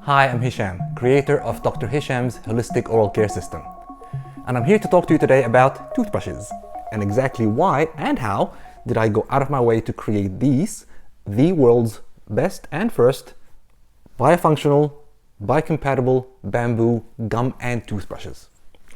Hi, I'm Hisham, creator of Dr. Hisham's Holistic Oral Care System. And I'm here to talk to you today about toothbrushes and exactly why and how did I go out of my way to create these, the world's best and first biofunctional, biocompatible bamboo gum and toothbrushes.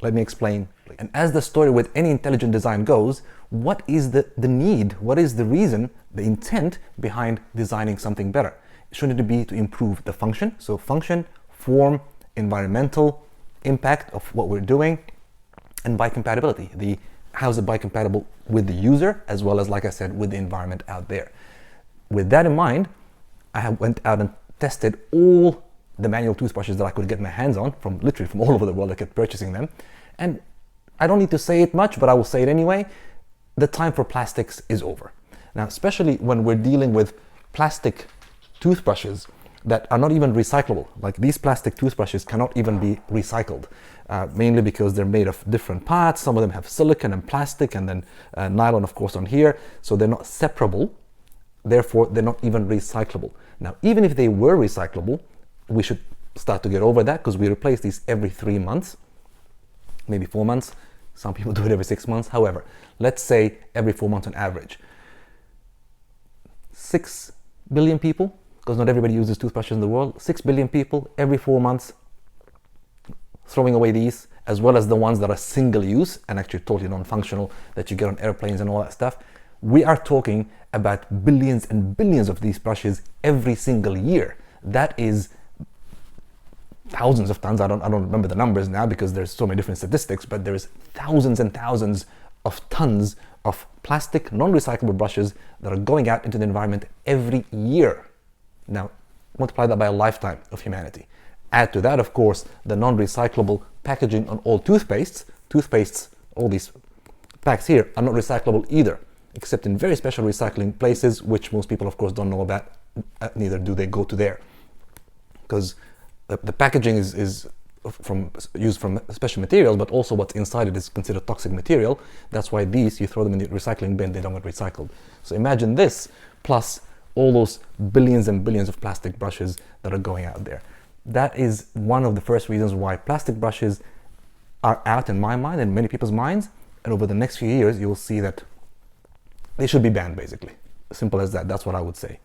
Let me explain. And as the story with any intelligent design goes, what is the need? What is the reason, the intent behind designing something better? Shouldn't it be to improve the function? So function, form, environmental impact of what we're doing, and biocompatibility. How's it biocompatible with the user as well as, like I said, with the environment out there. With that in mind, I went out and tested all the manual toothbrushes that I could get my hands on from literally from all over the world. I kept purchasing them. And I don't need to say it much, but I will say it anyway. The time for plastics is over. Now, especially when we're dealing with plastic toothbrushes that are not even recyclable. Like these plastic toothbrushes cannot even be recycled, mainly because they're made of different parts. Some of them have silicone and plastic and then nylon, of course, on here. So they're not separable. Therefore, they're not even recyclable. Now, even if they were recyclable, we should start to get over that because we replace these every 3 months, maybe 4 months. Some people do it every 6 months. However, let's say every 4 months on average. 6 billion people, because not everybody uses toothbrushes in the world, 6 billion people every 4 months throwing away these, as well as the ones that are single use and actually totally non-functional that you get on airplanes and all that stuff. We are talking about billions and billions of these brushes every single year. That is thousands of tons. I don't remember the numbers now because there's so many different statistics, but there's thousands and thousands of tons of plastic non-recyclable brushes that are going out into the environment every year. Now, multiply that by a lifetime of humanity. Add to that, of course, the non-recyclable packaging on all toothpastes. Toothpastes, all these packs here, are not recyclable either, except in very special recycling places, which most people, of course, don't know about. Neither do they go to there. Because the packaging is used from special materials, but also what's inside it is considered toxic material. That's why these, you throw them in the recycling bin, they don't get recycled. So imagine this, plus all those billions and billions of plastic brushes that are going out there. That is one of the first reasons why plastic brushes are out in my mind and many people's minds. And over the next few years, you'll see that they should be banned, basically. Simple as that. That's what I would say.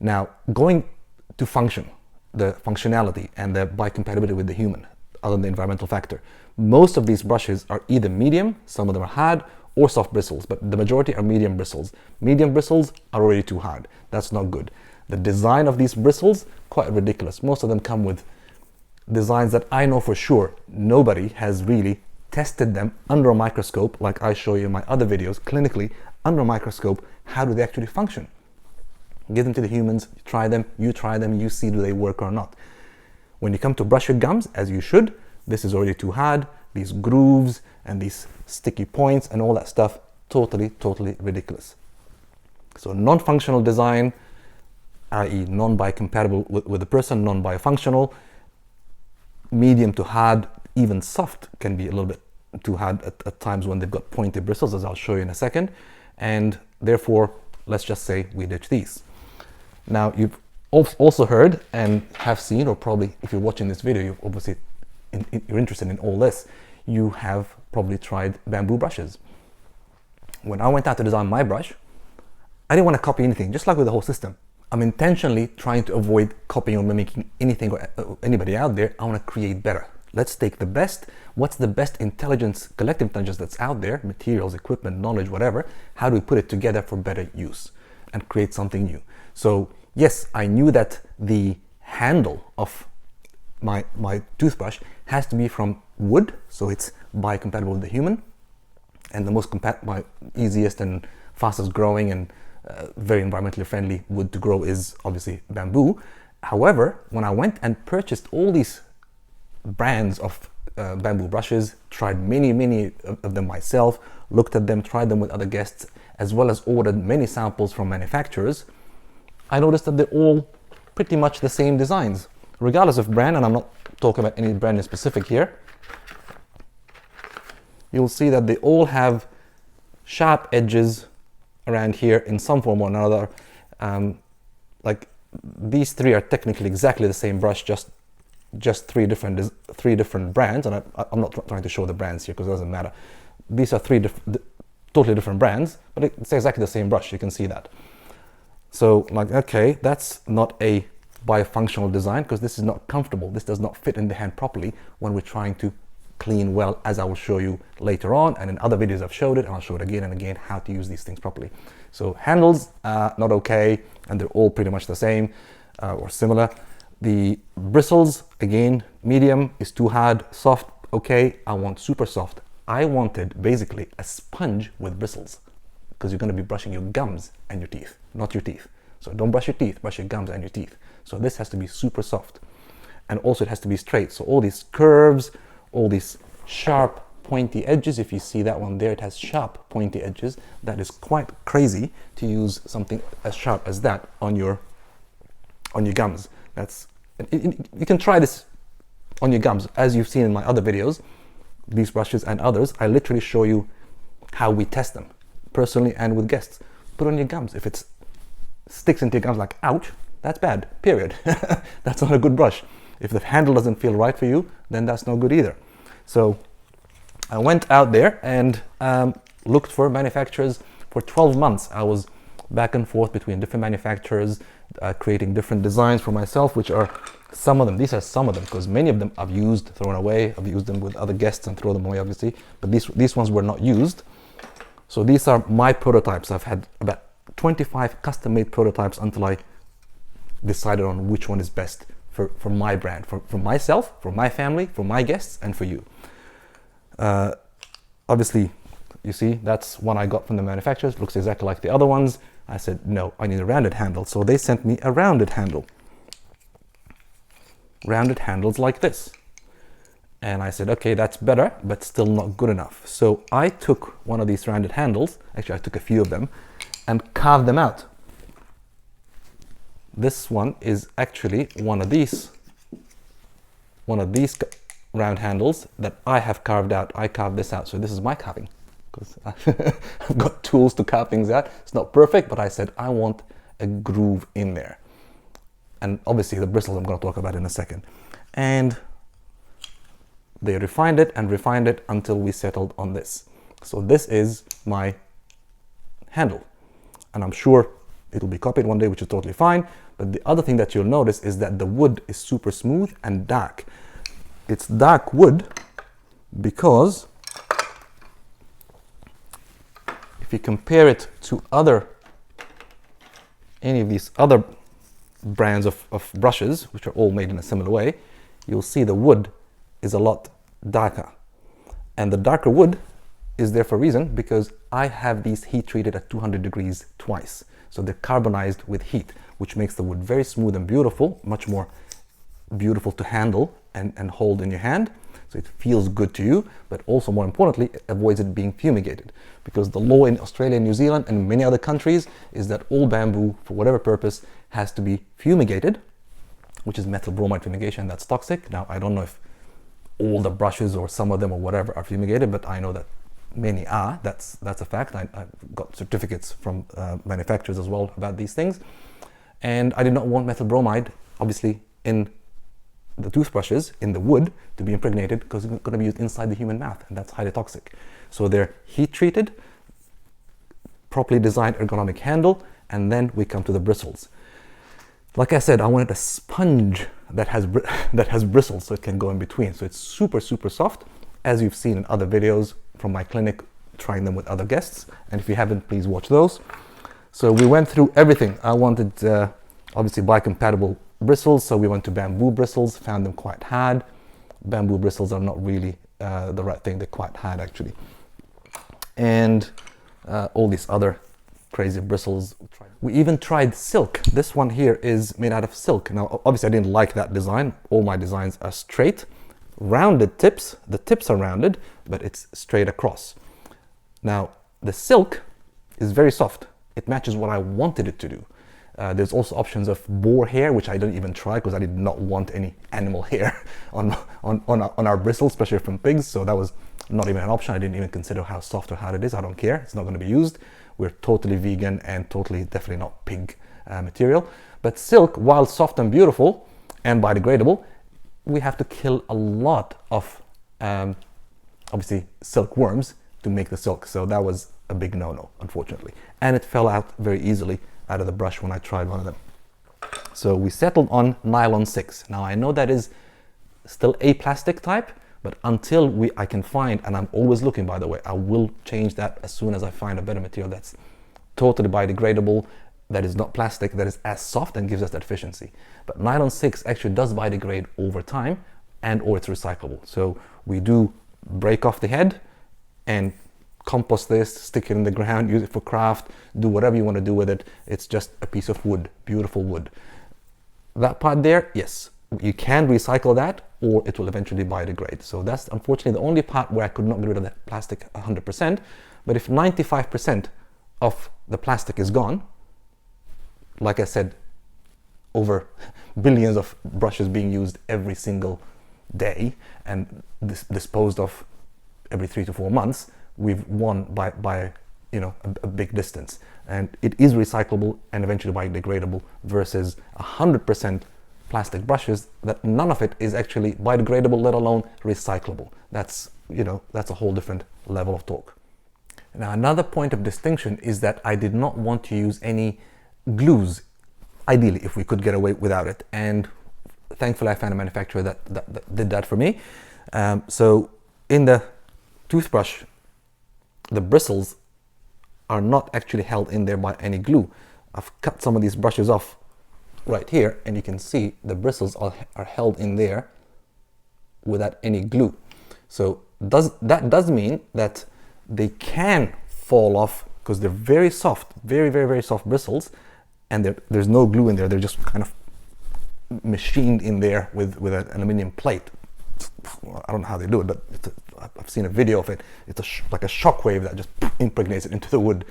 Now, going to function, the functionality and the biocompatibility with the human, other than the environmental factor. Most of these brushes are either medium, some of them are hard, or soft bristles, but the majority are medium bristles. Medium bristles are already too hard. That's not good. The design of these bristles, quite ridiculous. Most of them come with designs that I know for sure nobody has really tested them under a microscope, like I show you in my other videos, clinically, under a microscope, how do they actually function? Give them to the humans, try them, you see do they work or not. When you come to brush your gums, as you should, this is already too hard. These grooves and these sticky points and all that stuff, totally ridiculous. So non-functional design, i.e. non-biocompatible with the person, non-biofunctional, medium to hard, even soft can be a little bit too hard at times when they've got pointy bristles, as I'll show you in a second. And therefore, let's just say we ditch these. Now, you've also heard and have seen, or probably if you're watching this video, you've obviously you're interested in all this, you have probably tried bamboo brushes. When I went out to design my brush, I didn't want to copy anything, just like with the whole system. I'm intentionally trying to avoid copying or mimicking anything or anybody out there. I want to create better. Let's take the best. What's the best intelligence, collective intelligence that's out there, materials, equipment, knowledge, whatever. How do we put it together for better use and create something new? So yes, I knew that the handle of my toothbrush has to be from wood, so it's biocompatible with the human, and the most easiest and fastest growing and very environmentally friendly wood to grow is obviously bamboo. However, when I went and purchased all these brands of bamboo brushes, tried many of them myself, looked at them, tried them with other guests, as well as ordered many samples from manufacturers, I noticed that they're all pretty much the same designs, regardless of brand, and I'm not talking about any brand in specific here. You'll see that they all have sharp edges around here in some form or another. Like these three are technically exactly the same brush, just just three different brands, and I'm not trying to show the brands here because it doesn't matter. These are totally different brands, but it's exactly the same brush. You can see that. So like, okay, that's not a biofunctional design because this is not comfortable. This does not fit in the hand properly when we're trying to clean well, as I will show you later on, and in other videos I've showed it, and I'll show it again and again how to use these things properly. So handles not okay, and they're all pretty much the same or similar. The bristles, again, medium is too hard. Soft, okay. I want super soft. I wanted basically a sponge with bristles because you're going to be brushing your gums and your teeth, not your teeth. So don't brush your teeth, brush your gums and your teeth. So this has to be super soft, and also it has to be straight. So all these curves, all these sharp pointy edges, if you see that one there, it has sharp pointy edges. That is quite crazy to use something as sharp as that on your gums. You can try this on your gums, as you've seen in my other videos, these brushes and others. I literally show you how we test them personally and with guests. Put on your gums. If it sticks into your gums like ouch, that's bad, period. That's not a good brush. If the handle doesn't feel right for you, then that's no good either. So I went out there and looked for manufacturers. For 12 months I was back and forth between different manufacturers, creating different designs for myself, which are some of them. These are some of them, because many of them I've used, thrown away. I've used them with other guests and throw them away, obviously. But these ones were not used. So these are my prototypes. I've had about 25 custom-made prototypes until I decided on which one is best for my brand, for myself, for my family, for my guests, and for you. Obviously, you see, that's one I got from the manufacturers. Looks exactly like the other ones. I said, no, I need a rounded handle. So they sent me a rounded handle. Rounded handles like this. And I said, okay, that's better, but still not good enough. So I took one of these rounded handles, actually I took a few of them, and carved them out. This one is actually one of these round handles that I have carved out. I carved this out. So this is my carving, because I've got tools to carve things out. It's not perfect, but I said I want a groove in there. And obviously the bristles I'm going to talk about in a second. And they refined it until we settled on this. So this is my handle. And I'm sure it'll be copied one day, which is totally fine. But the other thing that you'll notice is that the wood is super smooth and dark. It's dark wood because if you compare it to any of these other brands of brushes, which are all made in a similar way, you'll see the wood is a lot darker. And the darker wood is there for a reason, because I have these heat treated at 200 degrees twice. So they're carbonized with heat, which makes the wood very smooth and beautiful, much more beautiful to handle and hold in your hand. So it feels good to you, but also more importantly, it avoids it being fumigated, because the law in Australia, New Zealand, and many other countries is that all bamboo, for whatever purpose, has to be fumigated, which is methyl bromide fumigation. That's toxic. Now, I don't know if all the brushes or some of them or whatever are fumigated, but I know that many are. That's a fact. I've got certificates from manufacturers as well about these things. And I did not want methyl bromide, obviously, in the toothbrushes, in the wood, to be impregnated, because it's going to be used inside the human mouth, and that's highly toxic. So they're heat treated, properly designed ergonomic handle, and then we come to the bristles. Like I said, I wanted a sponge that has bristles, so it can go in between. So it's super, super soft, as you've seen in other videos from my clinic, trying them with other guests. And if you haven't, please watch those. So we went through everything. I wanted, obviously, biocompatible bristles, so we went to bamboo bristles, found them quite hard. Bamboo bristles are not really the right thing. They're quite hard, actually. And all these other crazy bristles. We even tried silk. This one here is made out of silk. Now, obviously, I didn't like that design. All my designs are straight, rounded tips. The tips are rounded, but it's straight across. Now, the silk is very soft. It matches what I wanted it to do. There's also options of boar hair, which I didn't even try because I did not want any animal hair on our bristles, especially from pigs. So that was not even an option. I didn't even consider how soft or hard it is. I don't care. It's not going to be used. We're totally vegan and totally, definitely not pig material. But silk, while soft and beautiful and biodegradable, we have to kill a lot of obviously silkworms to make the silk. So that was a big no-no, unfortunately. And it fell out very easily out of the brush when I tried one of them. So we settled on nylon 6. Now I know that is still a plastic type, but until I can find, and I'm always looking, by the way, I will change that as soon as I find a better material that's totally biodegradable, that is not plastic, that is as soft and gives us that efficiency. But nylon 6 actually does biodegrade over time, and or it's recyclable. So we do break off the head and compost this, stick it in the ground, use it for craft, do whatever you want to do with it. It's just a piece of wood, beautiful wood. That part there, yes, you can recycle that, or it will eventually biodegrade. So that's unfortunately the only part where I could not get rid of the plastic 100%. But if 95% of the plastic is gone, like I said, over billions of brushes being used every single day and disposed of every 3 to 4 months, we've won by you know, a big distance. And it is recyclable and eventually biodegradable versus 100% plastic brushes that none of it is actually biodegradable, let alone recyclable. That's, you know, that's a whole different level of talk. Now, another point of distinction is that I did not want to use any glues, ideally, if we could get away without it. And thankfully, I found a manufacturer that did that for me. So in the toothbrush, the bristles are not actually held in there by any glue. I've cut some of these brushes off right here, and you can see the bristles are held in there without any glue. So that does mean that they can fall off because they're very soft, very soft bristles, and there's no glue in there. They're just kind of machined in there with an aluminum plate. I don't know how they do it, but I've seen a video of it. It's like a shock wave that just impregnates it into the wood.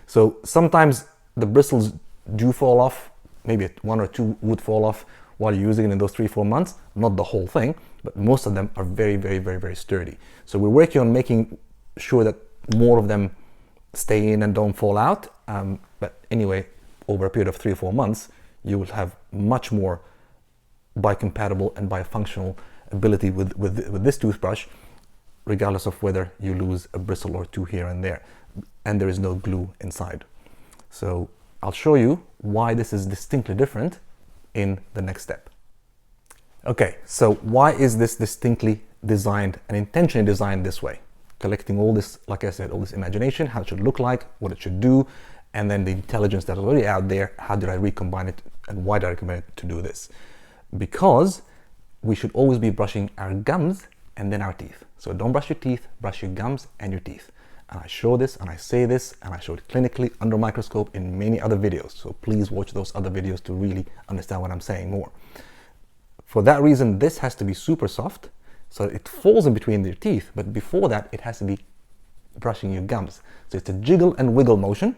So sometimes the bristles do fall off. Maybe 1 or 2 would fall off while you're using it in those 3-4 months. Not the whole thing, but most of them are very sturdy. So we're working on making sure that more of them stay in and don't fall out. But anyway, over a period of 3 or 4 months, you will have much more biocompatible and biofunctional ability with this toothbrush, regardless of whether you lose a bristle or 2 here and there, and there is no glue inside. So I'll show you why this is distinctly different in the next step. Okay, so why is this distinctly designed and intentionally designed this way? Collecting all this, like I said, all this imagination, how it should look like, what it should do, and then the intelligence that is already out there, how did I recombine it, and why did I recommend it to do this? Because we should always be brushing our gums and then our teeth. So don't brush your teeth, brush your gums and your teeth. And I show this and I say this and I show it clinically under microscope in many other videos. So please watch those other videos to really understand what I'm saying more. For that reason, this has to be super soft, so it falls in between your teeth, but before that, it has to be brushing your gums. So it's a jiggle and wiggle motion.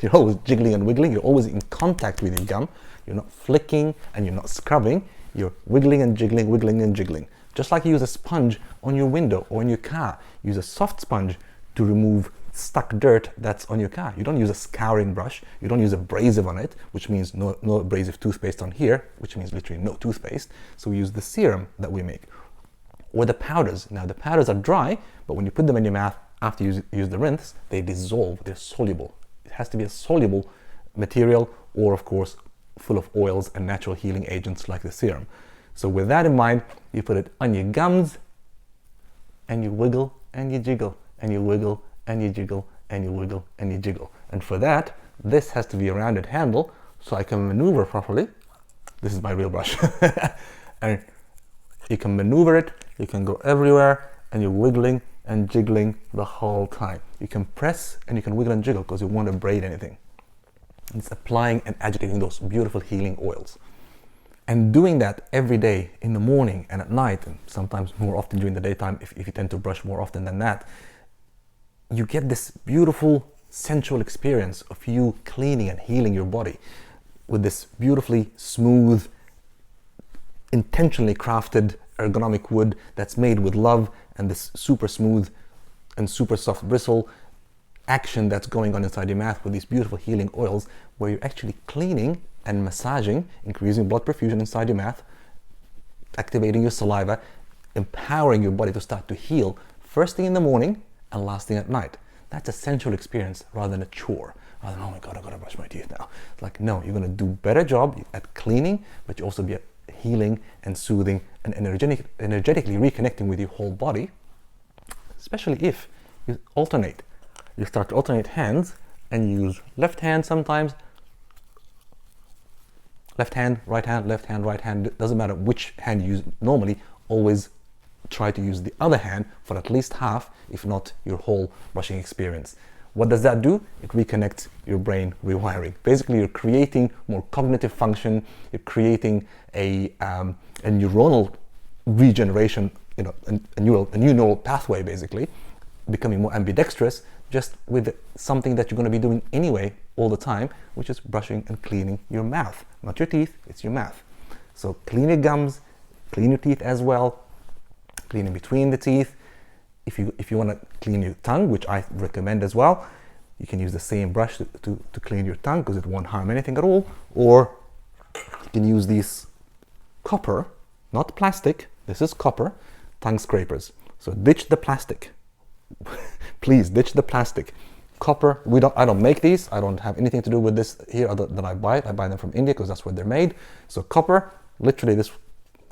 You're always jiggling and wiggling. You're always in contact with your gum. You're not flicking and you're not scrubbing. You're wiggling and jiggling, wiggling and jiggling. Just like you use a sponge on your window or in your car. Use a soft sponge to remove stuck dirt that's on your car. You don't use a scouring brush. You don't use abrasive on it, which means no abrasive toothpaste on here, which means literally no toothpaste. So we use the serum that we make. Or the powders. Now the powders are dry, but when you put them in your mouth after you use the rinse, they dissolve, they're soluble. It has to be a soluble material, or of course, full of oils and natural healing agents like the serum. So with that in mind, you put it on your gums and you wiggle and you jiggle and you wiggle and you jiggle and you wiggle and you jiggle. And for that, this has to be a rounded handle so I can maneuver properly. This is my real brush. And you can maneuver it, you can go everywhere, and you're wiggling and jiggling the whole time. You can press and you can wiggle and jiggle because you want to braid anything. It's applying and agitating those beautiful healing oils. And doing that every day in the morning and at night, and sometimes more often during the daytime if you tend to brush more often than that, you get this beautiful sensual experience of you cleaning and healing your body with this beautifully smooth, intentionally crafted ergonomic wood that's made with love, and this super smooth and super soft bristle action that's going on inside your mouth with these beautiful healing oils, where you're actually cleaning and massaging, increasing blood perfusion inside your mouth, activating your saliva, empowering your body to start to heal first thing in the morning and last thing at night. That's a sensual experience rather than a chore. Rather than, oh my God, I gotta brush my teeth now. It's like, no, you're gonna do better job at cleaning, but you also be healing and soothing and energetically reconnecting with your whole body, especially if you alternate. You start to alternate hands and use left hand sometimes, left hand, right hand, left hand, right hand. It doesn't matter which hand you use normally, always try to use the other hand for at least half, if not your whole brushing experience. What does that do? It reconnects your brain rewiring. Basically, you're creating more cognitive function, you're creating a neuronal regeneration, a new neural pathway, basically, becoming more ambidextrous, just with something that you're going to be doing anyway all the time, which is brushing and cleaning your mouth. Not your teeth, it's your mouth. So clean your gums, clean your teeth as well, clean in between the teeth. If you want to clean your tongue, which I recommend as well, you can use the same brush to clean your tongue because it won't harm anything at all. Or you can use these copper, not plastic, this is copper, tongue scrapers. So ditch the plastic. Please ditch the plastic. Copper, I don't make these, I don't have anything to do with this here other than I buy them from India because that's where they're made. So copper, literally this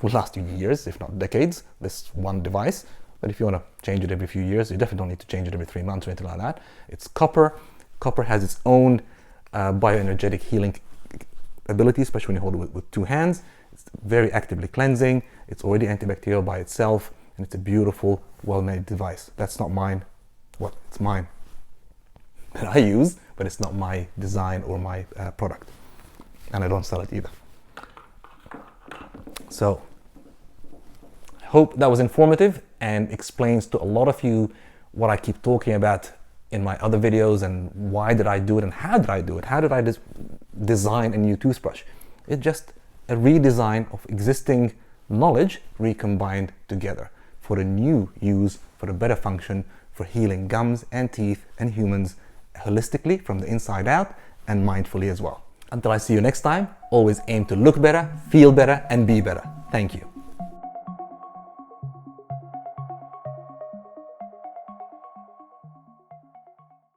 will last you years, if not decades, this one device. But if you want to change it every few years, you definitely don't need to change it every 3 months or anything like that. It's copper. Copper has its own bioenergetic healing ability, especially when you hold it with 2 hands. It's very actively cleansing. It's already antibacterial by itself, and it's a beautiful, well-made device. That's not mine. Well, it's mine that I use, but it's not my design or my product. And I don't sell it either. So, I hope that was informative and explains to a lot of you what I keep talking about in my other videos and why did I do it and how did I do it? How did I design a new toothbrush? It's just a redesign of existing knowledge recombined together for a new use, for a better function, for healing gums and teeth and humans holistically from the inside out and mindfully as well. Until I see you next time, always aim to look better, feel better, and be better. Thank you.